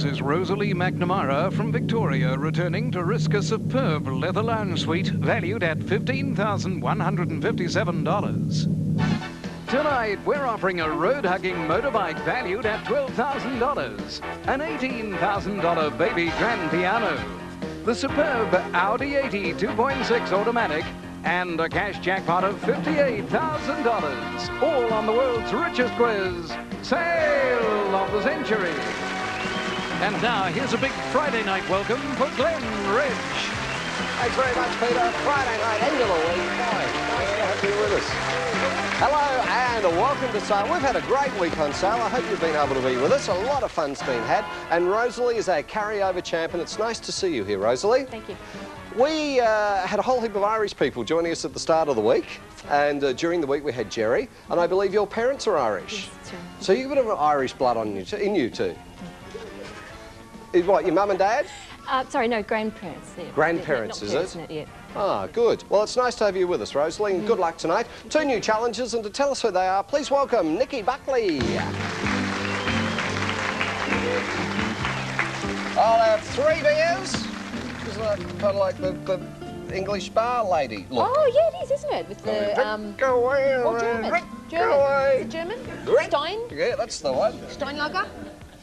This is Rosalie McNamara from Victoria, returning to risk a superb leather lounge suite valued at $15,157. Tonight, we're offering a road-hugging motorbike valued at $12,000, an $18,000 baby grand piano, the superb Audi 80 2.6 automatic, and a cash jackpot of $58,000. All on the world's richest quiz, Sale of the Century. And now, here's a big Friday night welcome for Glen Ridge. Thanks very much, Peter. Friday night, end of the week. Nice to have you with us. Hello and welcome to Sale. We've had a great week on Sale. I hope you've been able to be with us. A lot of fun's been had. And Rosalie is our carryover champion. It's nice to see you here, Rosalie. Thank you. We had a whole heap of Irish people joining us at the start of the week. And during the week we had Jerry. And I believe your parents are Irish. Yes, that's right. So you've got a bit of Irish blood on you, in you too. Is what, your mum and dad? Sorry, no, grandparents. Yeah. Grandparents, Not is parents, it? Not yet. Ah, good. Well, it's nice to have you with us, Rosalie, and good luck tonight. Two new challenges, and to tell us who they are, please welcome Nikki Buckley. I'll have 3 beers. Is that kind of like the English bar lady look? Oh, yeah, it is, isn't it? With the, Go away, or German. Rick, German. Go away. Is it German? Rick. Stein? Yeah, that's the one. Steinlager?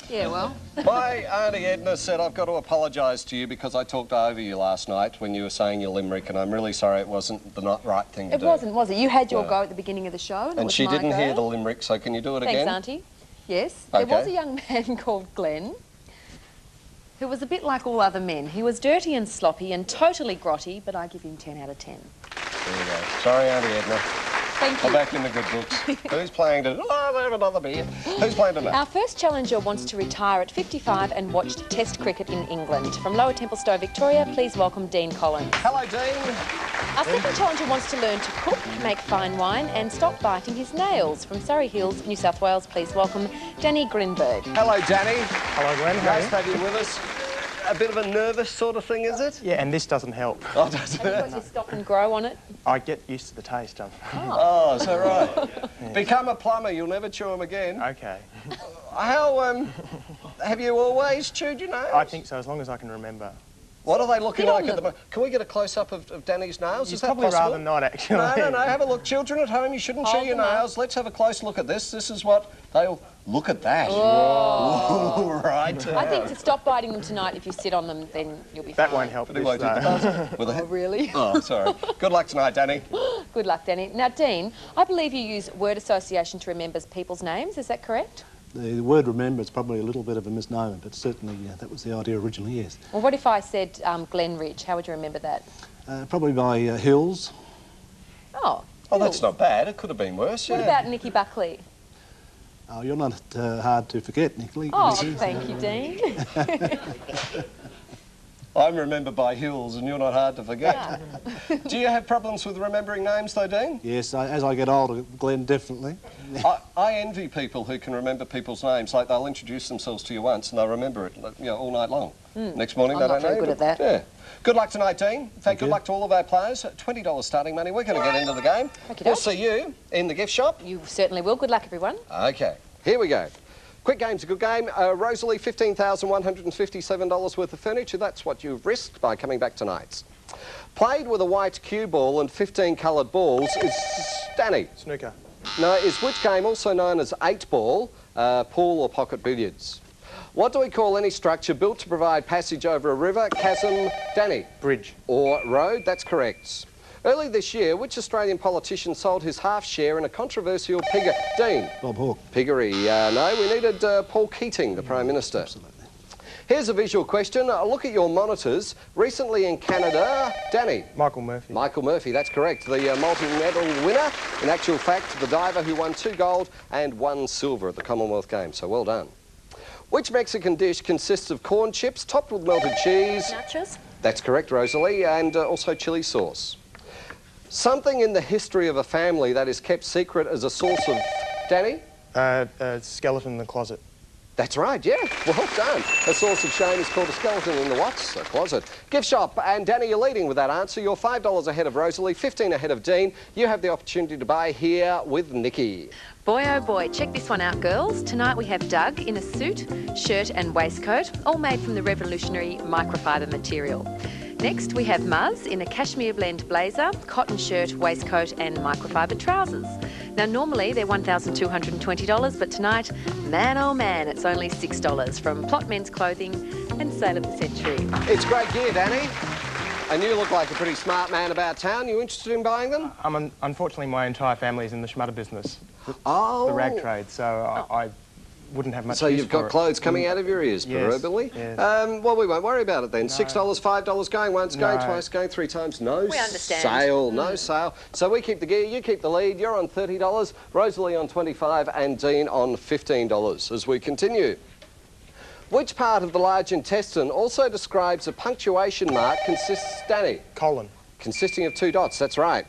Yeah, well. My Auntie Edna said I've got to apologise to you because I talked over you last night when you were saying your limerick, and I'm really sorry it wasn't the right thing to do. It wasn't, was it? You had your go at the beginning of the show. And she didn't hear the limerick, so can you do it again? Thanks, Auntie. Yes. Okay. There was a young man called Glenn who was a bit like all other men. He was dirty and sloppy and totally grotty, but I give him 10 out of 10. There you go. Sorry, Auntie Edna. Thank I'm you. back in the good books. Who's playing tonight? Oh, I have another beer. Who's playing tonight? Our first challenger wants to retire at 55 and watch Test cricket in England. From Lower Templestowe, Victoria, please welcome Dean Collins. Hello, Dean. Our second challenger wants to learn to cook, make fine wine and stop biting his nails. From Surrey Hills, New South Wales, please welcome Danny Grinberg. Hello, Danny. Hello, Glenn. How are Nice you? to have you with us. A bit of a nervous sort of thing, is it? Yeah, and this doesn't help. Oh, does Have you it? got your stop and grow on it? I get used to the taste of. Oh, is that right? Become a plumber, you'll never chew them again. Okay. How, have you always chewed your nails? I think so, as long as I can remember. What are they looking Sit on like at the them. moment? Can we get a close-up of Danny's nails? You'd Is that probably possible? rather not, actually. No, have a look. Children at home, you shouldn't chew Hold your them up. nails. Let's have a close look at this. This is what they'll... Look at that. Whoa. Right. I think to stop biting them tonight, if you sit on them, then you'll be fine. That won't help But this, he won't do though. the with a... Oh, really? Oh, sorry. Good luck tonight, Danny. Good luck, Danny. Now, Dean, I believe you use word association to remember people's names. Is that correct? The word remember is probably a little bit of a misnomer, but certainly that was the idea originally, yes. Well, what if I said Glen Ridge? How would you remember that? Probably by Hills. Oh, Oh, that's not bad. It could have been worse, What about Nikki Buckley? Oh, you're not hard to forget, Nicola. Oh, thank you, Dean. I'm remembered by Hills, and you're not hard to forget. Yeah. Do you have problems with remembering names, though, Dean? Yes, as I get older, Glenn, definitely. I envy people who can remember people's names. Like, they'll introduce themselves to you once, and they'll remember it, all night long. Next morning, I'm they not don't know. very good at that. Yeah. Good luck tonight, Dean. In fact, good luck to all of our players. $20 starting money. We're going to get into the game. Okey-doke. We'll see you in the gift shop. You certainly will. Good luck, everyone. OK, here we go. Quick game's a good game. Rosalie, $15,157 worth of furniture. That's what you've risked by coming back tonight. Played with a white cue ball and 15 coloured balls is Danny. Snooker. No, is which game also known as 8-ball, pool or pocket billiards? What do we call any structure built to provide passage over a river, chasm, Danny? Bridge. Or road? That's correct. Early this year, which Australian politician sold his half share in a controversial piggery? Dean? Bob Hawke. Piggery. No, we needed Paul Keating, the Prime Minister. Absolutely. Here's a visual question. Look at your monitors. Recently in Canada, Danny? Michael Murphy. Michael Murphy, that's correct. The multi-medal winner. In actual fact, the diver who won 2 gold and 1 silver at the Commonwealth Games. So well done. Which Mexican dish consists of corn chips topped with melted cheese? Nachos? That's correct, Rosalie, and also chilli sauce. Something in the history of a family that is kept secret as a source of... Danny? A skeleton in the closet. That's right, yeah. Well done. A source of shame is called a skeleton in the what's? A closet. Gift shop. And Danny, you're leading with that answer. You're $5 ahead of Rosalie, 15 ahead of Dean. You have the opportunity to buy here with Nikki. Boy, oh boy, check this one out, girls. Tonight we have Doug in a suit, shirt and waistcoat, all made from the revolutionary microfiber material. Next, we have Muzz in a cashmere blend blazer, cotton shirt, waistcoat and microfiber trousers. Now, normally they're $1,220, but tonight, man oh man, it's only $6 from Plot Men's Clothing and Sale of the Century. It's great gear, Danny. And you look like a pretty smart man about town. You interested in buying them? Unfortunately, my entire family's in the schmutter business. Oh. The rag trade, so I wouldn't have much So use you've got for it. clothes coming out of your ears, Yes, proverbially? yes. Well, we won't worry about it then. No. $6, $5, going once, going No. twice, going 3 times. No We understand. sale, no sale. So we keep the gear, you keep the lead. You're on $30, Rosalie on $25 and Dean on $15 as we continue. Which part of the large intestine also describes a punctuation mark Danny? Colon. Consisting of 2 dots, that's right.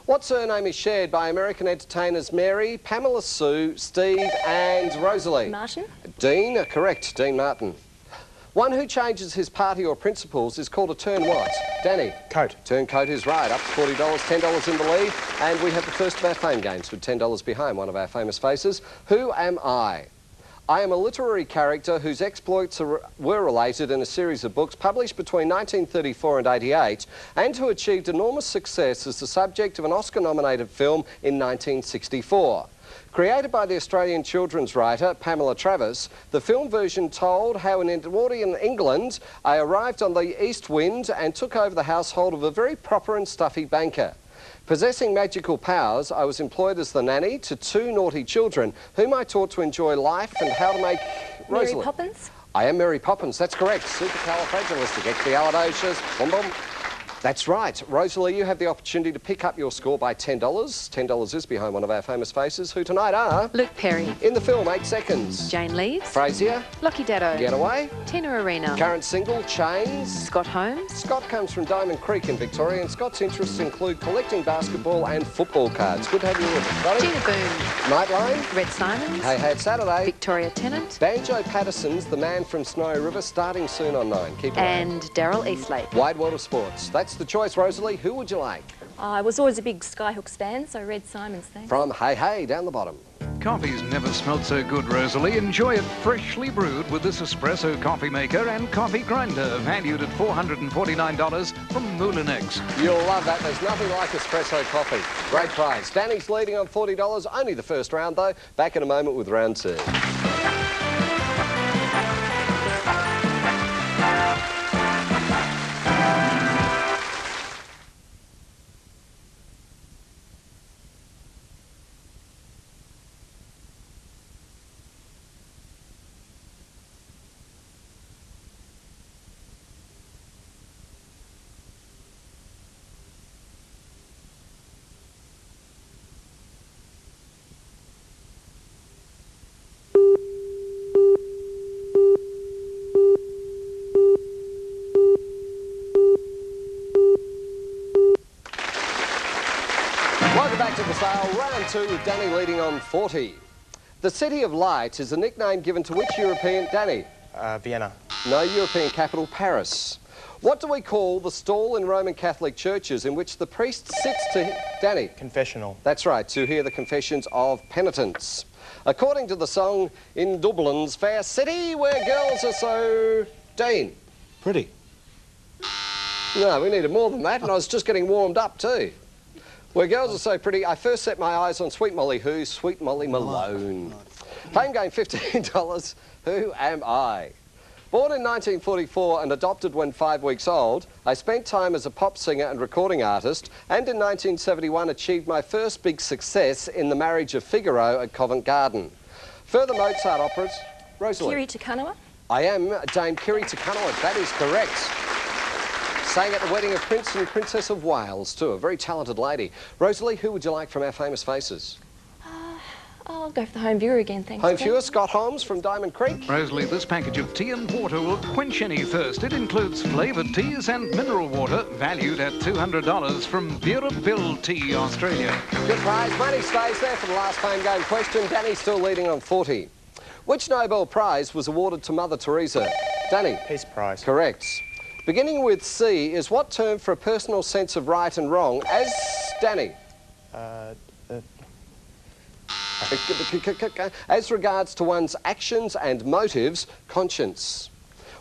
What surname is shared by American entertainers Mary, Pamela Sue, Steve and Rosalie? Martin. Dean, correct, Dean Martin. One who changes his party or principles is called a turn what? Danny? Coat. Turncoat is right, up to $40, $10 in the lead. And we have the first of our fame games with $10 behind one of our famous faces. Who am I? I am a literary character whose exploits were related in a series of books published between 1934 and 88 and who achieved enormous success as the subject of an Oscar-nominated film in 1964. Created by the Australian children's writer Pamela Travis, the film version told how in Edwardian England I arrived on the East Wind and took over the household of a very proper and stuffy banker. Possessing magical powers, I was employed as the nanny to 2 naughty children, whom I taught to enjoy life and how to make... Mary Rosalie. Poppins. I am Mary Poppins, that's correct. Supercalifragilisticexpialidocious. Boom, boom. That's right. Rosalie, you have the opportunity to pick up your score by $10. $10 is behind one of our famous faces, who tonight are... Luke Perry, In the film, 8 Seconds. Jane Leeds, Frasier, Lockie Daddo, Getaway, Tina Arena, current single, Chains. Scott Holmes, Scott comes from Diamond Creek in Victoria, and Scott's interests include collecting basketball and football cards. Good to have you with us, buddy. Gina Boone, Nightline, Red Simons, Hey Hey It's Saturday. Victoria Tennant Banjo Patterson's The Man from Snowy River, starting soon on 9. Keep it and Daryl Eastlake. Wide World of Sports. That's the choice, Rosalie. Who would you like? I was always a big Skyhooks fan, so Red Simons, thanks. From Hey Hey down the bottom. Coffee's never smelt so good, Rosalie. Enjoy it freshly brewed with this espresso coffee maker and coffee grinder, valued at $449 from Moulinex. You'll love that. There's nothing like espresso coffee. Great prize. Danny's leading on $40. Only the first round, though. Back in a moment with round 2. Welcome back to the sale. Round 2 with Danny leading on 40. The City of Light is a nickname given to which European... Danny? Vienna. No, European capital, Paris. What do we call the stall in Roman Catholic churches in which the priest sits to... Danny? Confessional. That's right, to hear the confessions of penitents. According to the song In Dublin's Fair City, where girls are so... Dean? Pretty. No, we needed more than that, and I was just getting warmed up too. Where girls are so pretty, I first set my eyes on Sweet Molly who? Sweet Molly Malone. Fame game $15. Who am I? Born in 1944 and adopted when 5 weeks old, I spent time as a pop singer and recording artist, and in 1971 achieved my first big success in The Marriage of Figaro at Covent Garden. Further Mozart operas, Rosalie. Kiri Te Kanawa. I am Dame Kiri Te Kanawa, that is correct. Sang at the wedding of Prince and Princess of Wales too, a very talented lady. Rosalie, who would you like from our famous faces? I'll go for the home viewer again, thanks. Home Ken. viewer, Scott Holmes from Diamond Creek. Rosalie, this package of tea and water will quench any thirst. It includes flavoured teas and mineral water, valued at $200 from Beerville Tea, Australia. Good prize. Money stays there for the last fame game question. Danny's still leading on 40. Which Nobel Prize was awarded to Mother Teresa? Danny? Peace Prize. Correct. Beginning with C is what term for a personal sense of right and wrong as... Danny? As regards to one's actions and motives, conscience.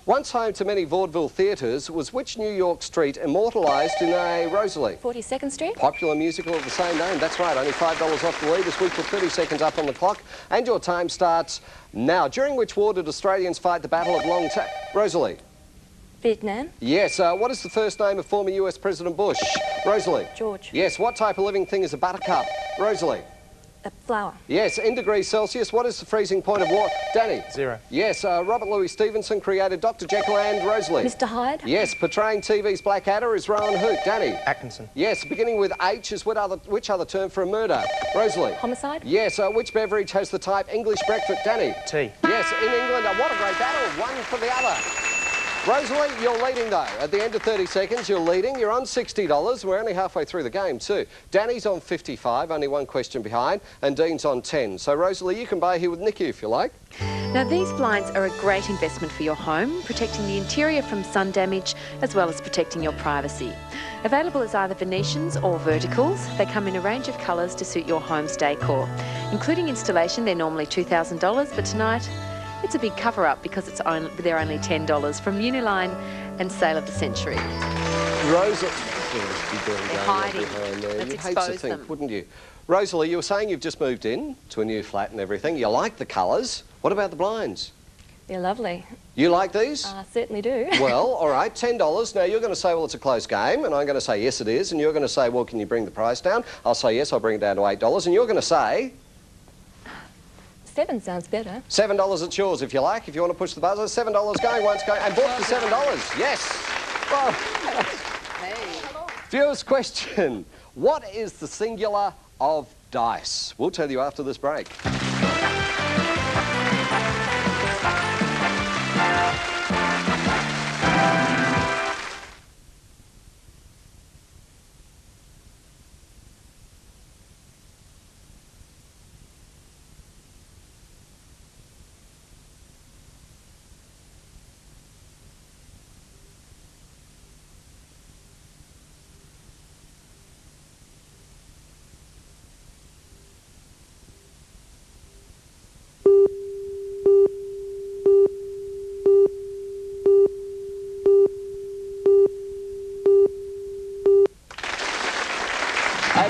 Once home to many vaudeville theatres, was which New York street immortalised in a Rosalie? 42nd Street. Popular musical of the same name, that's right, only $5 off the lead as we put 30 seconds up on the clock, and your time starts now. During which war did Australians fight the Battle of Long Tan... Rosalie? Vietnam. Yes, what is the first name of former US President Bush? Rosalie? George. Yes, what type of living thing is a buttercup? Rosalie? A flower. Yes, in degrees Celsius, what is the freezing point of water? Danny? 0. Yes, Robert Louis Stevenson created Dr. Jekyll and Rosalie. Mr. Hyde. Yes, portraying TV's Blackadder is Rowan Hoot. Danny? Atkinson. Yes, beginning with H is which other term for a murder? Rosalie? Homicide. Yes, which beverage has the type English breakfast? Danny? Tea. Yes, in England, what a great battle, one for the other. Rosalie, you're leading though. At the end of 30 seconds, you're leading. You're on $60. We're only halfway through the game too. Danny's on 55, only one question behind, and Dean's on 10. So Rosalie, you can buy here with Nikki if you like. Now these blinds are a great investment for your home, protecting the interior from sun damage as well as protecting your privacy. Available as either Venetians or verticals, they come in a range of colours to suit your home's decor. Including installation, they're normally $2,000, but tonight it's a big cover-up because they're only $10 from Uniline and Sale of the Century. Rosalie, They're hiding. Let's You'd hate to expose think, them. wouldn't you? Rosalie, you were saying you've just moved in to a new flat and everything. You like the colours. What about the blinds? They're lovely. You like these? I certainly do. Well, all right, $10. Now, you're going to say, well, it's a close game, and I'm going to say, yes, it is, and you're going to say, well, can you bring the price down? I'll say, yes, I'll bring it down to $8, and you're going to say... 7 sounds better. $7, it's yours if you like. If you want to push the buzzer, $7 going, once going, and bought for $7. Yes. Well, viewers' question. What is the singular of dice? We'll tell you after this break.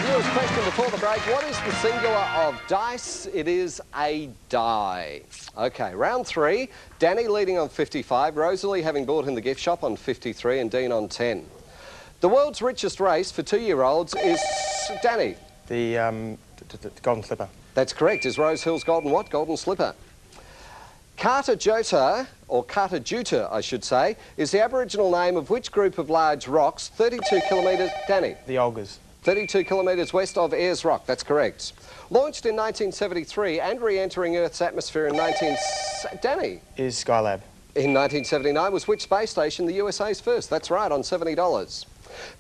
Viewers' question before the break, what is the singular of dice? It is a die. OK, round 3. Danny leading on 55, Rosalie having bought in the gift shop on 53 and Dean on 10. The world's richest race for 2-year-olds is... Danny? The Golden Slipper. That's correct. Is Rose Hill's Golden what? Golden Slipper. Cartajota, or Cartajuta, I should say, is the Aboriginal name of which group of large rocks 32 kilometres... Danny? The Olgas. 32 kilometres west of Ayers Rock, that's correct. Launched in 1973 and re-entering Earth's atmosphere in Danny? Is Skylab. In 1979 was which space station the USA's first? That's right, on $70.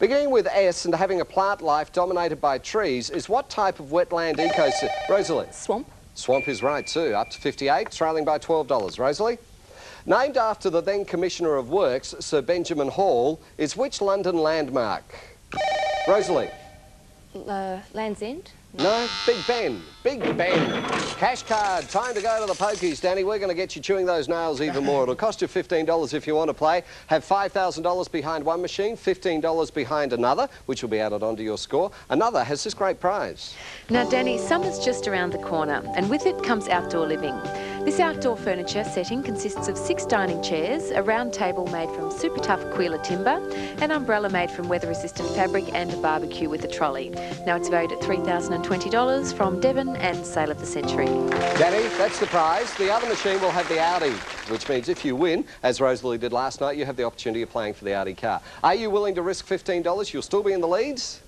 Beginning with S and having a plant life dominated by trees is what type of wetland ecosystem? Rosalie? Swamp. Swamp is right too, up to 58, trailing by $12. Rosalie? Named after the then Commissioner of Works, Sir Benjamin Hall, is which London landmark? Rosalie? Land's End. No, Big Ben. Big Ben. Cash card. Time to go to the pokies, Danny. We're going to get you chewing those nails even more. It'll cost you $15 if you want to play. Have $5,000 behind one machine, $15 behind another, which will be added onto your score. Another has this great prize. Now, Danny, summer's just around the corner, and with it comes outdoor living. This outdoor furniture setting consists of 6 dining chairs, a round table made from super tough Quila timber, an umbrella made from weather-resistant fabric, and a barbecue with a trolley. Now, it's valued at $3,020 from Devon and Sale of the Century. Danny, that's the prize. The other machine will have the Audi, which means if you win, as Rosalie did last night, you have the opportunity of playing for the Audi car. Are you willing to risk $15? You'll still be in the leads?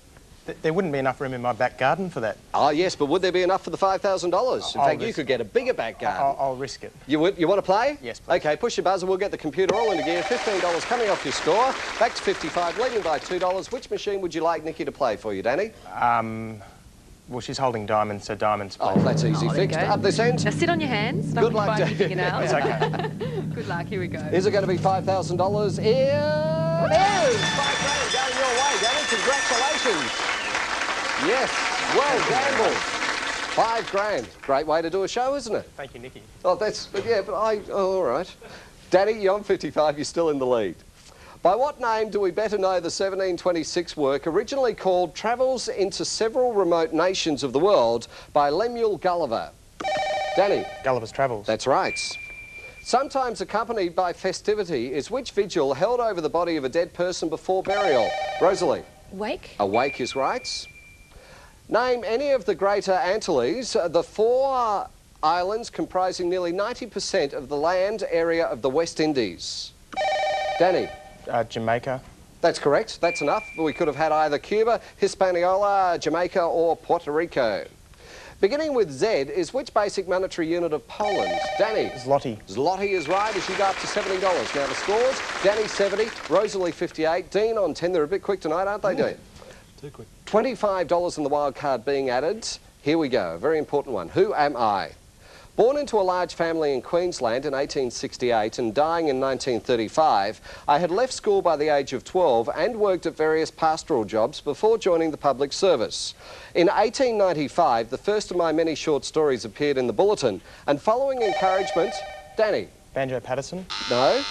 There wouldn't be enough room in my back garden for that. Oh, yes, but would there be enough for the $5,000? In fact, you could get a bigger back garden. I'll risk it. You want to play? Yes, please. OK, push your buzzer. We'll get the computer all into gear. $15 coming off your score. Back to 55, leading by $2. Which machine would you like Nikki to play for you, Danny? Well, she's holding diamonds, so diamonds. Oh, that's easy Oh, there you fixed. go. Up this end. Now sit on your hands. Good luck, Dave. It's okay. Good luck. Here we go. Is it going to be $5,000? It is! $5,000 going your way, Danny. Congratulations. Yes, well gambled. $5,000. Great way to do a show, isn't it? Thank you, Nikki. Oh, all right. Danny, you're on 55. You're still in the lead. By what name do we better know the 1726 work originally called Travels into Several Remote Nations of the World by Lemuel Gulliver? Danny. Gulliver's Travels. That's right. Sometimes accompanied by festivity is which vigil held over the body of a dead person before burial? Rosalie. Wake? A wake is right. Name any of the Greater Antilles, the 4 islands comprising nearly 90% of the land area of the West Indies. Danny. Jamaica. That's correct. That's enough. We could have had either Cuba, Hispaniola, Jamaica or Puerto Rico. Beginning with Z is which basic monetary unit of Poland? Danny. Zloty. Zloty is right as you go up to $70. Now the scores, Danny 70, Rosalie 58, Dean on 10. They're a bit quick tonight, aren't they, Dean? Too quick. $25 in the wild card being added. Here we go, a very important one. Who am I? Born into a large family in Queensland in 1868 and dying in 1935, I had left school by the age of 12 and worked at various pastoral jobs before joining the public service. In 1895, the first of my many short stories appeared in the Bulletin, and following encouragement... Danny? Banjo Patterson. No.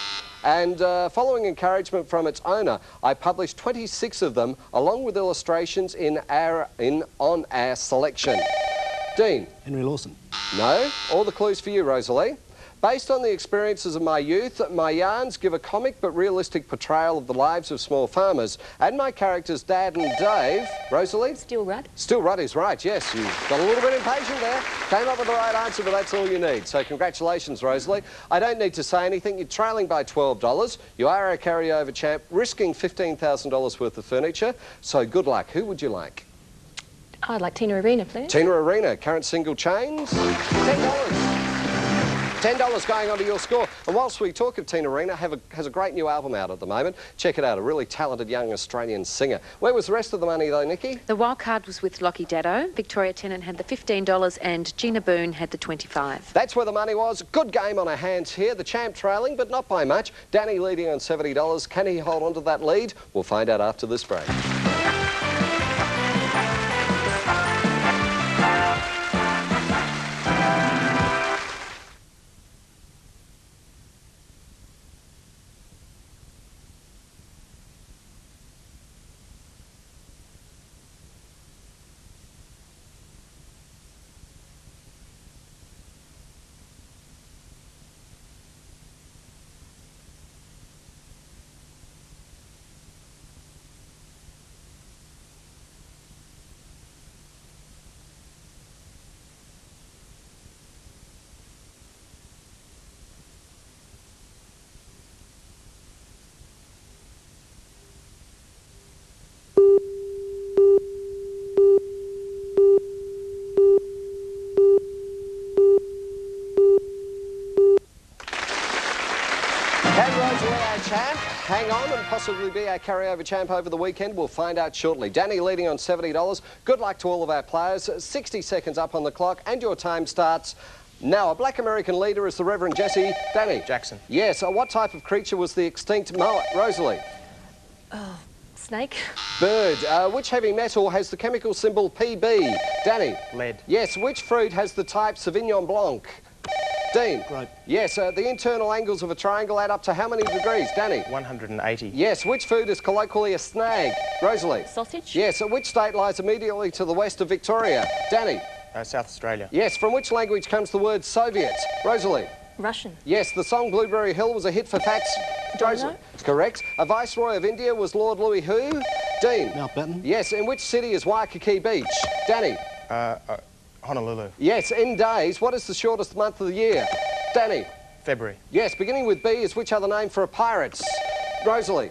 And following encouragement from its owner, I published 26 of them, along with illustrations on our selection. Dean? Henry Lawson. No. All the clues for you, Rosalie. Based on the experiences of my youth, my yarns give a comic but realistic portrayal of the lives of small farmers, and my characters, Dad and Dave... Rosalie? Still Rudd? Still Rudd is right, yes. You got a little bit impatient there. Came up with the right answer, but that's all you need. So congratulations, Rosalie. I don't need to say anything. You're trailing by $12. You are our carryover champ, risking $15,000 worth of furniture. So good luck. Who would you like? I'd like Tina Arena, please. Tina Arena, current single chains, $10. $10 going onto your score. And whilst we talk of Tina Arena, has a great new album out at the moment. Check it out, a really talented young Australian singer. Where was the rest of the money though, Nikki? The wild card was with Lockie Daddo. Victoria Tennant had the $15 and Gina Boone had the $25. That's where the money was. Good game on our hands here. The champ trailing, but not by much. Danny leading on $70. Can he hold on to that lead? We'll find out after this break. Champ, hang on and possibly be our carryover champ over the weekend. We'll find out shortly. Danny leading on $70. Good luck to all of our players. 60 seconds up on the clock and your time starts now. A black American leader is the Reverend Jesse. Danny? Jackson. Yes. What type of creature was the extinct mullet? Rosalie? Oh, snake? Bird. Which heavy metal has the chemical symbol PB? Danny? Lead. Yes. Which fruit has the type Sauvignon Blanc? Dean? Grape. Yes, the internal angles of a triangle add up to how many degrees? Danny? 180. Yes, which food is colloquially a snag? Rosalie? Sausage? Yes, which state lies immediately to the west of Victoria? Danny? South Australia. Yes, from which language comes the word Soviet? Rosalie? Russian? Yes, the song Blueberry Hill was a hit for Fats... Rosalie? Correct. A Viceroy of India was Lord Louis who? Dean? Mountbatten. Yes, in which city is Waikiki Beach? Danny? Honolulu. Yes, in days, what is the shortest month of the year? Danny? February. Yes, beginning with B is which other name for a pirate? Rosalie?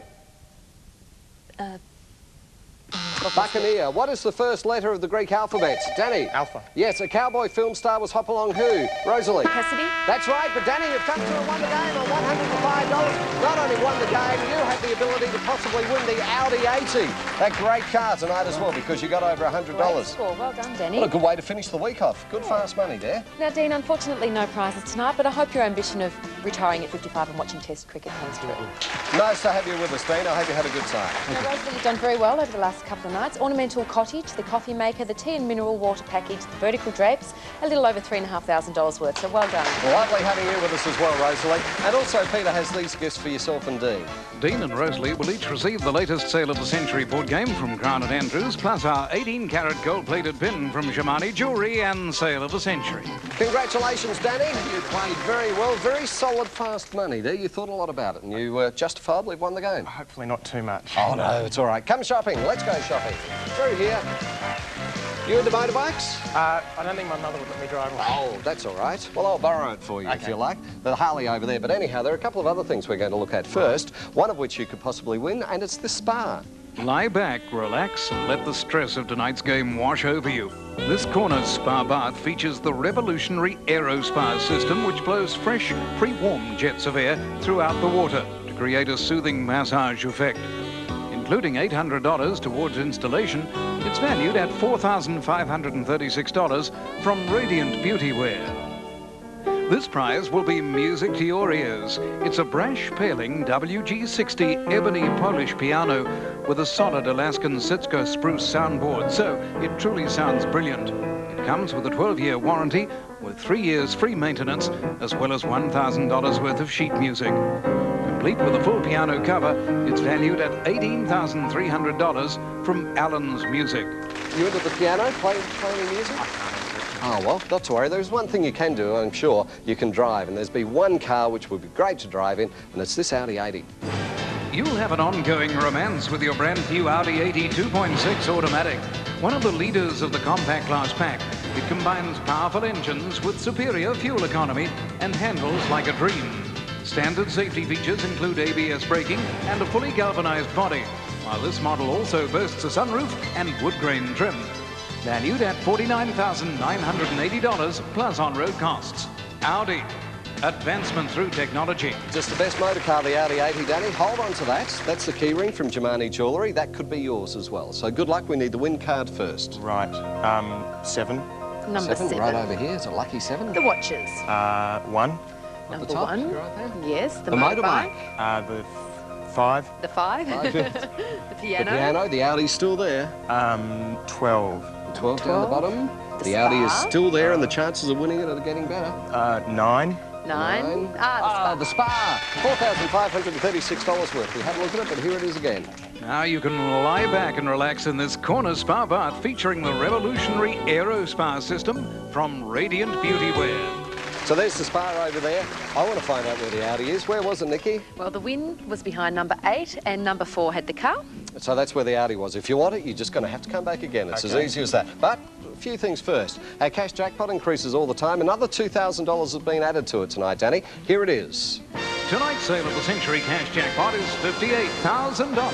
Buccaneer. What is the first letter of the Greek alphabet? Danny? Alpha. Yes, a cowboy film star was Hopalong who? Rosalie? Cassidy. That's right, but Danny, you've come through and won the game on $105. Not only won the game, you have the ability to possibly win the Audi 80. That great car tonight as well, because you got over $100. Great score. Well done, Danny. What a good way to finish the week off. Good fast money there. Now, Dean, unfortunately no prizes tonight, but I hope your ambition of retiring at 55 and watching Test cricket comes true. Nice to have you with us, Dean. I hope you had a good time. Now, Rosalie, you've done very well over the last couple of nights. Ornamental cottage, the coffee maker, the tea and mineral water package, the vertical drapes, a little over $3,500 worth, so well done. Lovely having you with us as well, Rosalie. And also, Peter has these gifts for yourself and Dean. Dean and Rosalie will each receive the latest Sale of the Century board game from Crown & Andrews, plus our 18-carat gold-plated pin from Shimani Jewellery and Sale of the Century. Congratulations, Danny. You played very well. Very solid, fast money there. You thought a lot about it, and you justifiably won the game. Hopefully not too much. Oh, no, it's all right. Come shopping. Let's go shopping. Through here. You into motorbikes? I don't think my mother would let me drive one. Oh, that's all right. Well, I'll borrow it for you if you like. The Harley over there. But anyhow, there are a couple of other things we're going to look at first, one of which you could possibly win, and it's the spa. Lie back, relax, and let the stress of tonight's game wash over you. This corner spa bath features the revolutionary AeroSpa system, which blows fresh, pre-warmed jets of air throughout the water to create a soothing massage effect. Including $800 towards installation, it's valued at $4,536 from Radiant Beautyware. This prize will be music to your ears. It's a brash paling WG60 ebony Polish piano with a solid Alaskan Sitka spruce soundboard, so it truly sounds brilliant. It comes with a 12-year warranty with 3 years free maintenance, as well as $1,000 worth of sheet music. Complete with a full piano cover, it's valued at $18,300 from Allen's Music. You into the piano, playing music? Oh, well, not to worry. There's one thing you can do, I'm sure. You can drive, and there's be one car which would be great to drive in, and it's this Audi 80. You'll have an ongoing romance with your brand new Audi 80 2.6 automatic. One of the leaders of the compact class pack, it combines powerful engines with superior fuel economy and handles like a dream. Standard safety features include ABS braking and a fully galvanized body, while this model also boasts a sunroof and wood grain trim. Valued at $49,980 plus on-road costs. Audi. Advancement through technology. Just the best motor car, the Audi 80, Danny. Hold on to that. That's the key ring from Shimani Jewellery. That could be yours as well. So good luck. We need the win card first. Right. 7. Number 7. Right over here. It's a lucky 7. The watches. 1. Number top, 1. right there. Yes, the motorbike. The 5. The 5. The piano. The piano. The Audi's still there. 12. 12 down the bottom. The Audi is still there, and the chances of winning it are getting better. 9. 9. The spa. $4,536 worth. We had a look at it, but here it is again. Now you can lie back and relax in this corner spa bath featuring the revolutionary AeroSpa system from Radiant Beautyware. So there's the spa over there. I want to find out where the Audi is. Where was it, Nikki? Well, the win was behind number 8 and number 4 had the car. So that's where the Audi was. If you want it, you're just going to have to come back again. It's as easy as that. But a few things first. Our cash jackpot increases all the time. Another $2,000 has been added to it tonight, Danny. Here it is. Tonight's Sale of the Century cash jackpot is $58,000.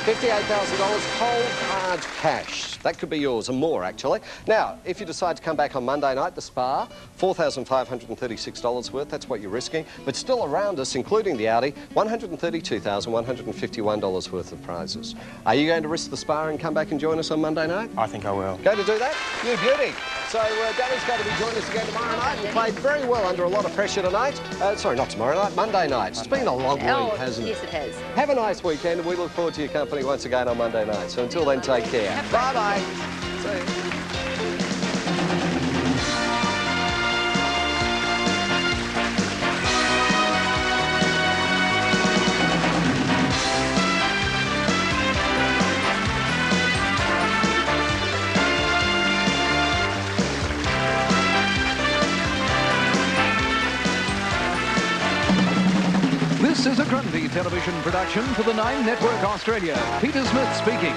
$58,000 cold hard cash. That could be yours, and more, actually. Now, if you decide to come back on Monday night, the spa, $4,536 worth. That's what you're risking. But still around us, including the Audi, $132,151 worth of prizes. Are you going to risk the spa and come back and join us on Monday night? I think I will. Going to do that? You beauty. So Danny's going to be joining us again tomorrow night. He played very well under a lot of pressure tonight. Sorry, not tomorrow night, Monday night. It's been a long week, hasn't it? Yes, it has. Have a nice weekend, and we look forward to your company once again on Monday night. So until then, take care. Bye-bye. See you. This is a Grundy television production for the Nine Network Australia. Peter Smith speaking.